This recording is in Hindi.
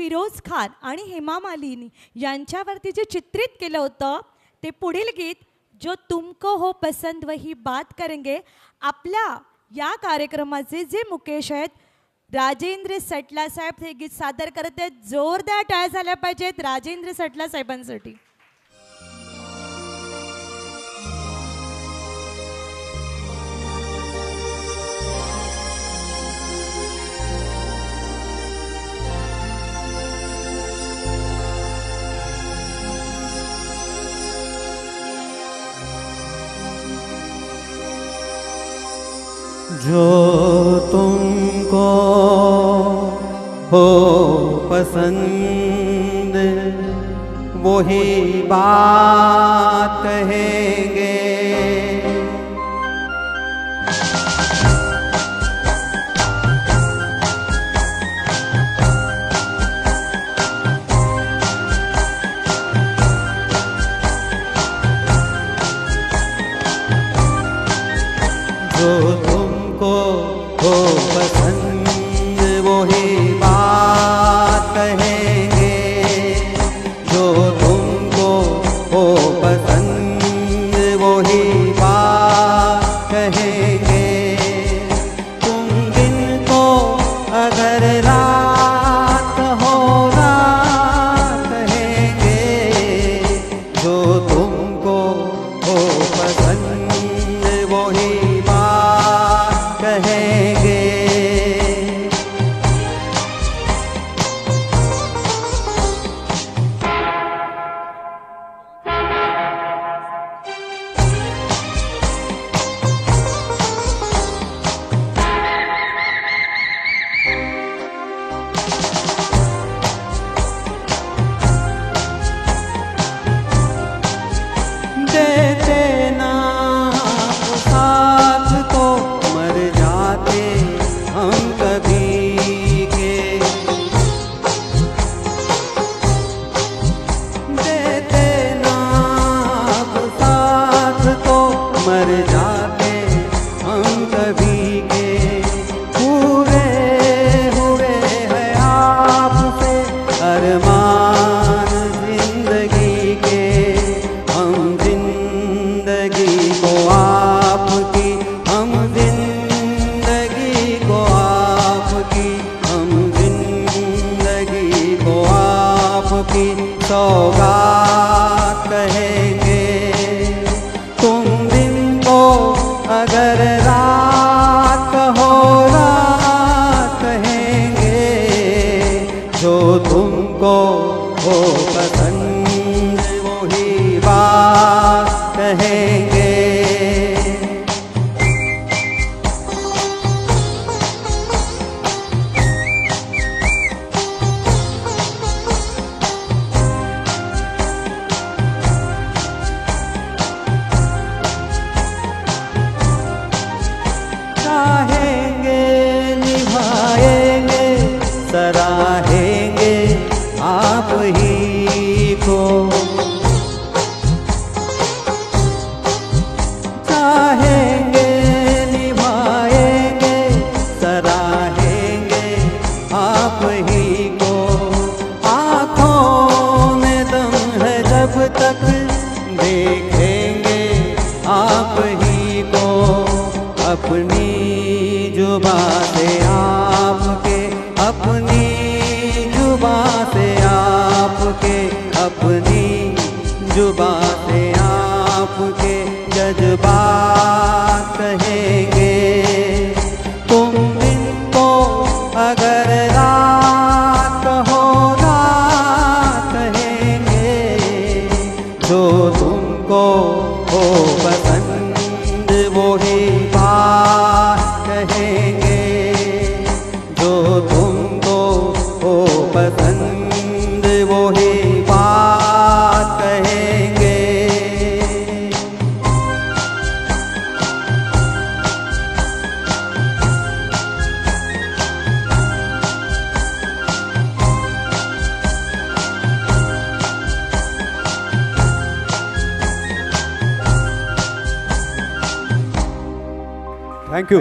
फिरोज खान आणि हेमा मालिनी यांच्यावरती जे चित्रित केलं होतं ते पुढील गीत जो तुमको हो पसंद वही बात करेंगे. आपल्या या कार्यक्रमाचे जे मुकेश आहेत राजेंद्र सटला साहेब हे गीत सादर करत आहेत. जोरदार टाळ्या झाल्या पाहिजेत राजेंद्र सटला साहेबांसाठी. जो तुमको हो पसंद वही बात कहेंगे. जो तुमको हो पसंद वही बात कहेंगे. जो तुमको हो पसंद वही बात कहेंगे. तुम दिन को अगर रात हो रात कहेंगे. जो तुमको हो पसंद वही बात कहेंगे. देते ना साथ तो मर जाते हम कभी के. देते ना साथ तो मर जाते हम कभी के. पूरे हुए हैं आपसे अरमान जिंदगी के. हम जिंदगी को आपकी हम जिंदगी को आपकी हम जिंदगी को आपकी सौगात कहेंगे. तुम दिन को अगर रात हो रात कहेंगे. जो तुमको हो पसंद वही बात कहेंगे. चाहेंगे निभाएंगे सराहेंगे आप ही को. चाहेंगे निभाएंगे सराहेंगे आप ही को. आँखों में दम है जब तक देखेंगे आप ही को. अपनी जुबां से आपके अपनी जुबां से आपके अपनी जुबां से आपके जज्बात कहेंगे. तुम दिन को अगर रात हो रात कहेंगे. जो तुमको हो पसंद वही बात कहेंगे. जो तुमको हो पसंद वही बात कहेंगे. Thank you.